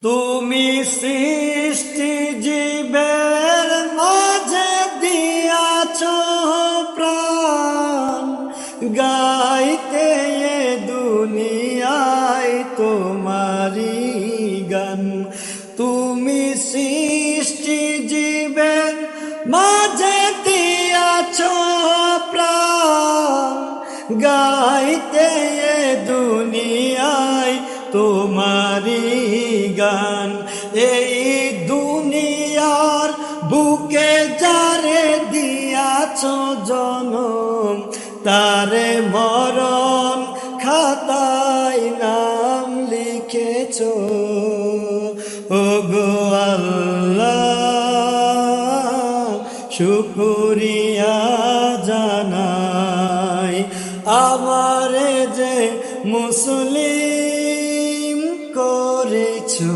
তুমি সৃষ্টি জীবের মাঝে দিয়াছ প্রাণ, গাইতে এ দুনিয়ায় তোমারি গান। তুমি সৃষ্টি জীবের মাঝে দিয়াছ প্রাণ, গাইতে এ দুনিয়ায় তোমারি গান। এই দুনিয়ার বুকে যারে দিয়াছ জনম, তারে মরণ খাতায় নাম লিখেছ। ওগো আল্লাহ শুকরিয়া জানাই, আমারে যে মুসলিম করেছো।